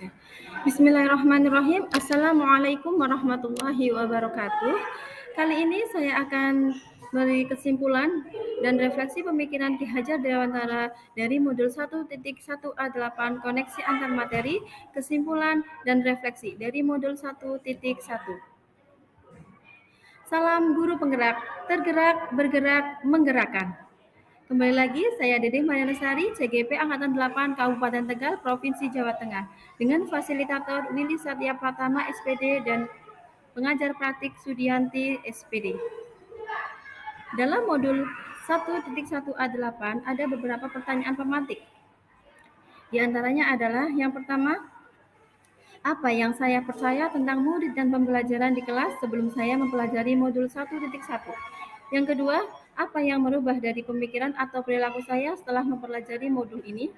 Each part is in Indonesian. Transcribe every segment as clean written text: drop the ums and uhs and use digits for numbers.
Oke. Bismillahirrahmanirrahim. Assalamualaikum warahmatullahi wabarakatuh. Kali ini saya akan beri kesimpulan dan refleksi pemikiran Ki Hajar Dewantara dari modul 1.1A8 koneksi antar materi, kesimpulan dan refleksi dari modul 1.1. Salam guru penggerak, tergerak, bergerak, menggerakkan. Kembali lagi, saya Dede Marianasari, CGP Angkatan 8 Kabupaten Tegal, Provinsi Jawa Tengah, dengan fasilitator Willy Satya Pratama, SPD, dan pengajar praktik Sudianti, SPD. Dalam modul 1.1A8 ada beberapa pertanyaan pemantik. Di antaranya adalah yang pertama, apa yang saya percaya tentang murid dan pembelajaran di kelas sebelum saya mempelajari modul 1.1? Yang kedua, apa yang merubah dari pemikiran atau perilaku saya setelah mempelajari modul ini?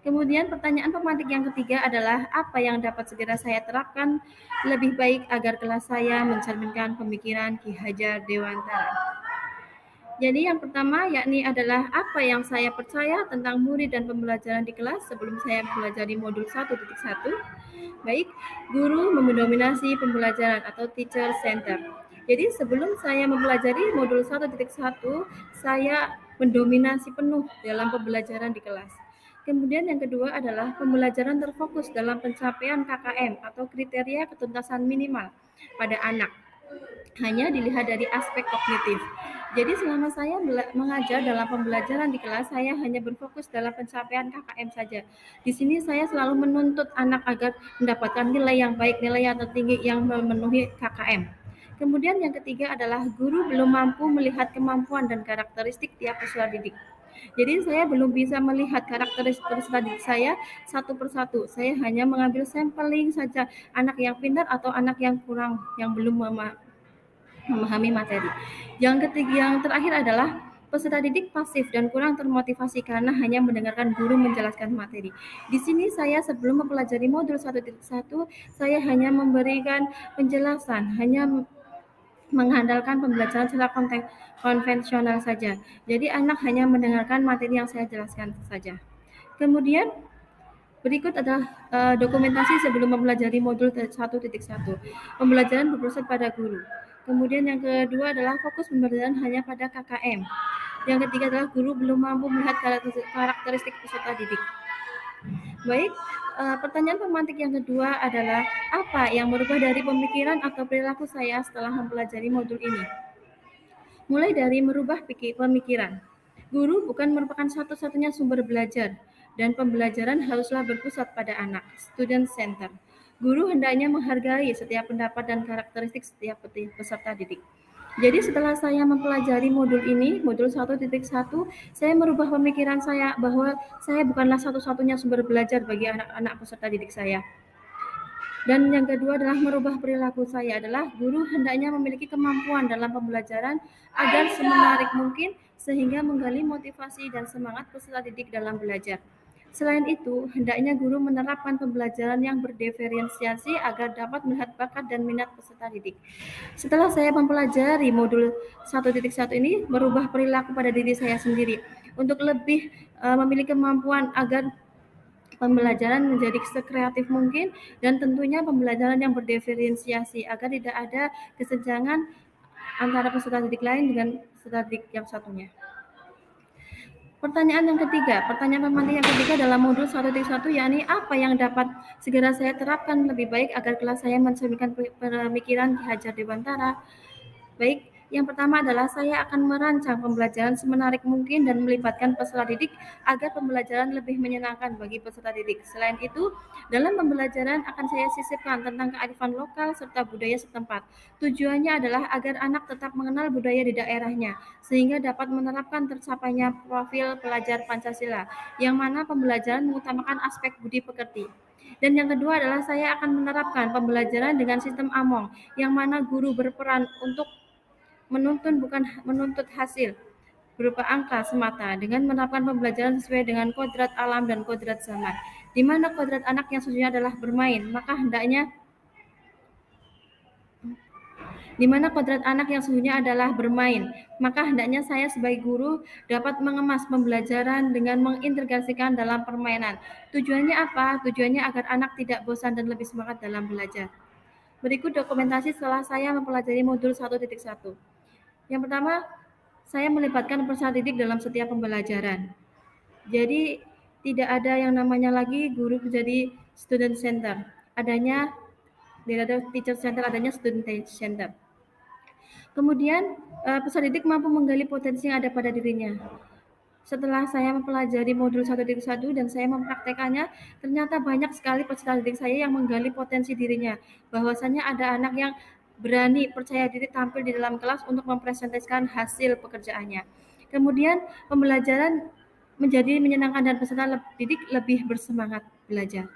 Kemudian pertanyaan pemantik yang ketiga adalah apa yang dapat segera saya terapkan lebih baik agar kelas saya mencerminkan pemikiran Ki Hajar Dewantara. Jadi yang pertama yakni adalah apa yang saya percaya tentang murid dan pembelajaran di kelas sebelum saya mempelajari modul 1.1. Baik, guru mendominasi pembelajaran atau teacher center. Jadi sebelum saya mempelajari modul 1.1, saya mendominasi penuh dalam pembelajaran di kelas. Kemudian yang kedua adalah pembelajaran terfokus dalam pencapaian KKM atau kriteria ketuntasan minimal pada anak. Hanya dilihat dari aspek kognitif. Jadi selama saya mengajar dalam pembelajaran di kelas, saya hanya berfokus dalam pencapaian KKM saja. Di sini saya selalu menuntut anak agar mendapatkan nilai yang baik, nilai yang tertinggi yang memenuhi KKM. Kemudian yang ketiga adalah guru belum mampu melihat kemampuan dan karakteristik tiap peserta didik. Jadi saya belum bisa melihat karakteristik peserta didik saya satu persatu. Saya hanya mengambil sampling saja anak yang pintar atau anak yang kurang, yang belum memahami materi. Yang terakhir adalah peserta didik pasif dan kurang termotivasi karena hanya mendengarkan guru menjelaskan materi. Di sini saya sebelum mempelajari modul 1.1, saya hanya memberikan penjelasan, hanya mengandalkan pembelajaran secara konvensional saja. Jadi anak hanya mendengarkan materi yang saya jelaskan saja. Kemudian berikut adalah dokumentasi sebelum mempelajari modul 1.1. Pembelajaran berpusat pada guru. Kemudian yang kedua adalah fokus pembelajaran hanya pada KKM. Yang ketiga adalah guru belum mampu melihat karakteristik peserta didik. Baik, pertanyaan pemantik yang kedua adalah apa yang berubah dari pemikiran atau perilaku saya setelah mempelajari modul ini? Mulai dari merubah pemikiran. Guru bukan merupakan satu-satunya sumber belajar, dan pembelajaran haruslah berpusat pada anak, student center. Guru hendaknya menghargai setiap pendapat dan karakteristik setiap peserta didik. Jadi setelah saya mempelajari modul ini, modul 1.1, saya merubah pemikiran saya bahwa saya bukanlah satu-satunya sumber belajar bagi anak-anak peserta didik saya. Dan yang kedua adalah merubah perilaku saya adalah guru hendaknya memiliki kemampuan dalam pembelajaran agar semenarik mungkin sehingga menggali motivasi dan semangat peserta didik dalam belajar. Selain itu, hendaknya guru menerapkan pembelajaran yang berdiferensiasi agar dapat melihat bakat dan minat peserta didik. Setelah saya mempelajari modul 1.1 ini, merubah perilaku pada diri saya sendiri untuk lebih memiliki kemampuan agar pembelajaran menjadi sekreatif mungkin dan tentunya pembelajaran yang berdiferensiasi agar tidak ada kesenjangan antara peserta didik lain dengan peserta didik yang satunya. Pertanyaan pemantik yang ketiga dalam modul 1.1 yakni apa yang dapat segera saya terapkan lebih baik agar kelas saya mencerminkan pemikiran Ki Hajar Dewantara. Baik, yang pertama adalah saya akan merancang pembelajaran semenarik mungkin dan melibatkan peserta didik agar pembelajaran lebih menyenangkan bagi peserta didik. Selain itu, dalam pembelajaran akan saya sisipkan tentang kearifan lokal serta budaya setempat. Tujuannya adalah agar anak tetap mengenal budaya di daerahnya, sehingga dapat menerapkan tercapainya profil pelajar Pancasila, yang mana pembelajaran mengutamakan aspek budi pekerti. Dan yang kedua adalah saya akan menerapkan pembelajaran dengan sistem AMONG, yang mana guru berperan untuk bukan menuntut hasil berupa angka semata dengan menerapkan pembelajaran sesuai dengan kodrat alam dan kodrat zaman, di mana kodrat anak yang sesungguhnya adalah bermain, maka hendaknya di mana kodrat anak yang sesungguhnya adalah bermain. Maka hendaknya saya sebagai guru dapat mengemas pembelajaran dengan mengintegrasikan dalam permainan. Tujuannya apa? Tujuannya agar anak tidak bosan dan lebih semangat dalam belajar. Berikut dokumentasi setelah saya mempelajari modul 1.1. Yang pertama, saya melibatkan peserta didik dalam setiap pembelajaran. Jadi tidak ada yang namanya lagi guru menjadi student center. Adanya tidak ada teacher center, adanya student center. Kemudian peserta didik mampu menggali potensi yang ada pada dirinya. Setelah saya mempelajari modul 1.1 dan saya mempraktekannya, ternyata banyak sekali peserta didik saya yang menggali potensi dirinya. Bahwasanya ada anak yang berani percaya diri tampil di dalam kelas untuk mempresentasikan hasil pekerjaannya. Kemudian pembelajaran menjadi menyenangkan dan peserta didik lebih bersemangat belajar.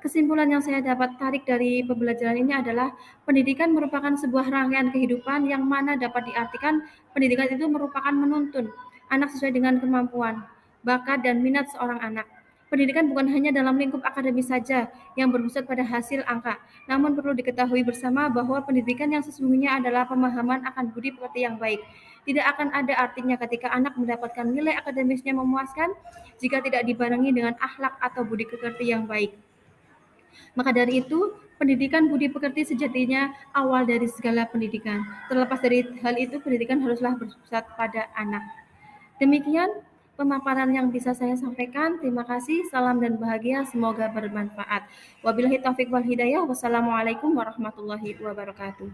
Kesimpulan yang saya dapat tarik dari pembelajaran ini adalah pendidikan merupakan sebuah rangkaian kehidupan yang mana dapat diartikan pendidikan itu merupakan menuntun anak sesuai dengan kemampuan, bakat, dan minat seorang anak. Pendidikan bukan hanya dalam lingkup akademis saja yang berpusat pada hasil angka, namun perlu diketahui bersama bahwa pendidikan yang sesungguhnya adalah pemahaman akan budi pekerti yang baik. Tidak akan ada artinya ketika anak mendapatkan nilai akademisnya memuaskan jika tidak dibarengi dengan akhlak atau budi pekerti yang baik. Maka dari itu, pendidikan budi pekerti sejatinya awal dari segala pendidikan. Terlepas dari hal itu, pendidikan haruslah berpusat pada anak. Demikian pemaparan yang bisa saya sampaikan. Terima kasih, salam dan bahagia, semoga bermanfaat. Wabillahi taufiq wal hidayah. Wassalamualaikum warahmatullahi wabarakatuh.